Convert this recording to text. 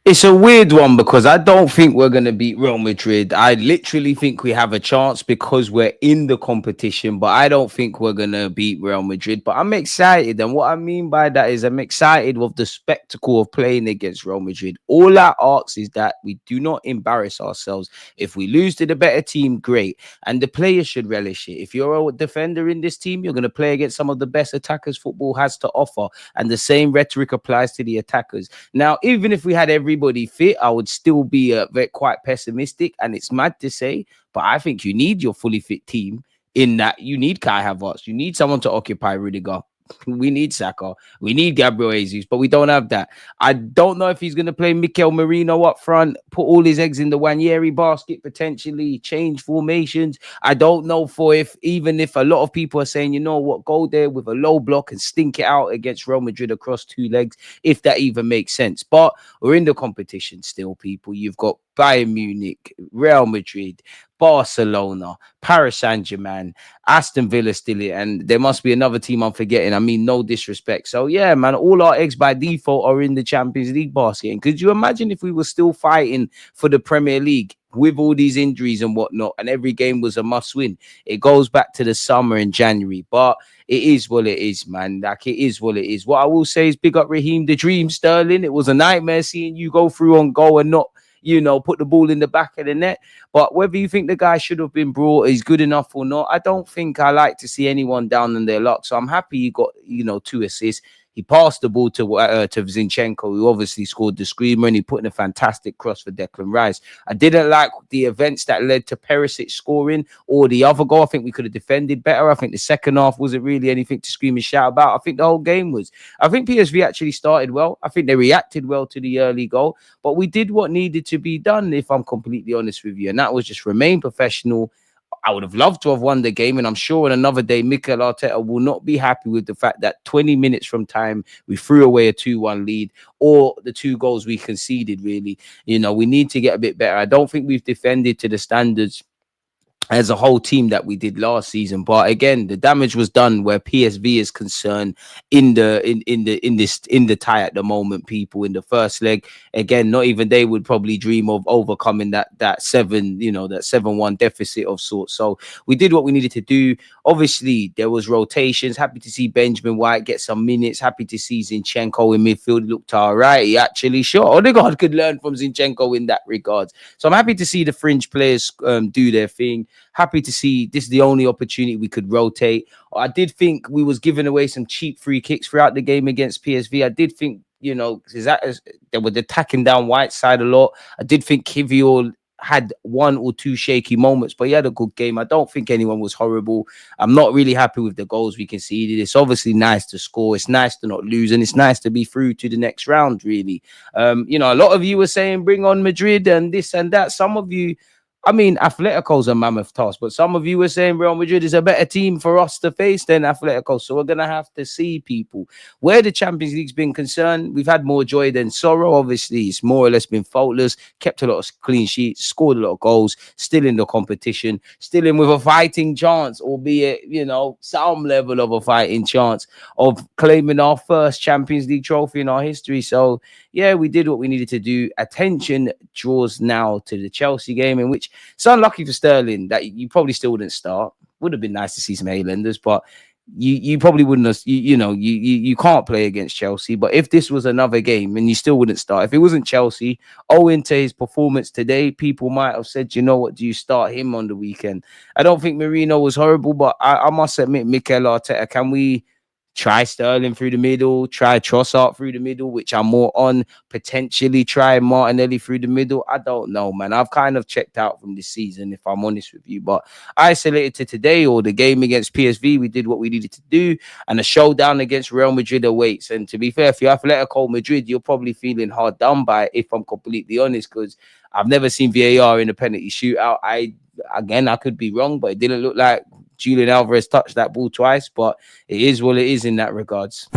It's a weird one because I don't think we're going to beat Real Madrid. I literally think we have a chance because we're in the competition, but I don't think we're going to beat Real Madrid. But I'm excited. And what I mean by that is I'm excited with the spectacle of playing against Real Madrid. All I ask is that we do not embarrass ourselves. If we lose to the better team, great. And the players should relish it. If you're a defender in this team, you're going to play against some of the best attackers football has to offer. And the same rhetoric applies to the attackers. Now, even if we had everybody fit, I would still be quite pessimistic. And it's mad to say, but I think you need your fully fit team in that you need Kai Havertz. You need someone to occupy Rudiger. We need Saka. We need Gabriel Jesus, but we don't have that. I don't know if he's going to play Mikel Merino up front, put all his eggs in the Wanyeri basket, potentially change formations. I don't know even if a lot of people are saying, you know what, go there with a low block and stink it out against Real Madrid across two legs, if that even makes sense. But we're in the competition still, people. You've got Bayern Munich, Real Madrid, Barcelona, Paris Saint-Germain, Aston Villa still in, and there must be another team I'm forgetting. I mean, no disrespect. So yeah, man, all our eggs by default are in the Champions League basket. And could you imagine if we were still fighting for the Premier League with all these injuries and whatnot, and every game was a must win? It goes back to the summer in January, but it is what it is, man. Like, it is what it is. What I will say is big up Raheem the Dream Sterling. It was a nightmare seeing you go through on goal and not, put the ball in the back of the net. But whether you think the guy should have been brought is good enough or not, I don't think I like to see anyone down in their luck. So I'm happy he got, 2 assists. He passed the ball to Zinchenko, who obviously scored the screamer, and he put in a fantastic cross for Declan Rice. I didn't like the events that led to Perisic scoring or the other goal. I think we could have defended better. I think the second half wasn't really anything to scream and shout about. I think the whole game was. I think PSV actually started well. I think they reacted well to the early goal, but we did what needed to be done, if I'm completely honest with you, and that was just remain professional. I would have loved to have won the game, and I'm sure in another day Mikel Arteta will not be happy with the fact that 20 minutes from time we threw away a 2-1 lead, or the 2 goals we conceded. Really, we need to get a bit better. I don't think we've defended to the standards as a whole team that we did last season. But again, the damage was done where PSV is concerned in the tie at the moment, people. In the first leg, again, not even they would probably dream of overcoming that 7-1 deficit of sorts. So we did what we needed to do. Obviously, there was rotations. Happy to see Benjamin White get some minutes. Happy to see Zinchenko in midfield. Looked all right. He actually Odegaard could learn from Zinchenko in that regard. So I'm happy to see the fringe players do their thing. Happy to see this is the only opportunity we could rotate. I did think we was giving away some cheap free kicks throughout the game against PSV. I did think, they were attacking down Whiteside a lot. I did think Kivior had 1 or 2 shaky moments, but he had a good game. I don't think anyone was horrible. I'm not really happy with the goals we conceded. It's obviously nice to score. It's nice to not lose, and it's nice to be through to the next round, really. A lot of you were saying bring on Madrid and this and that. Some of you, Atletico's a mammoth task, but some of you were saying Real Madrid is a better team for us to face than Atletico. So we're going to have to see, people. Where the Champions League's been concerned, we've had more joy than sorrow. Obviously, it's more or less been faultless, kept a lot of clean sheets, scored a lot of goals, still in the competition, still in with a fighting chance, albeit, some level of a fighting chance of claiming our first Champions League trophy in our history. So, yeah, we did what we needed to do. Attention draws now to the Chelsea game, in which it's unlucky for Sterling that you probably still wouldn't start. Would have been nice to see some Highlanders, but you probably wouldn't have, you can't play against Chelsea. But if this was another game and you still wouldn't start, if it wasn't Chelsea, owing to his performance today, people might have said, you know what, do you start him on the weekend? I don't think Merino was horrible, but I must admit, Mikel Arteta, can we try Sterling through the middle, try Trossard through the middle, which I'm more on, potentially try Martinelli through the middle? I don't know, man. I've kind of checked out from this season, if I'm honest with you. But isolated to today or the game against PSV, we did what we needed to do, and a showdown against Real Madrid awaits. And to be fair, if you're Atletico Madrid, you're probably feeling hard done by it, if I'm completely honest, because I've never seen VAR in a penalty shootout. I could be wrong, but it didn't look like Julian Alvarez touched that ball twice, but it is what it is in that regards.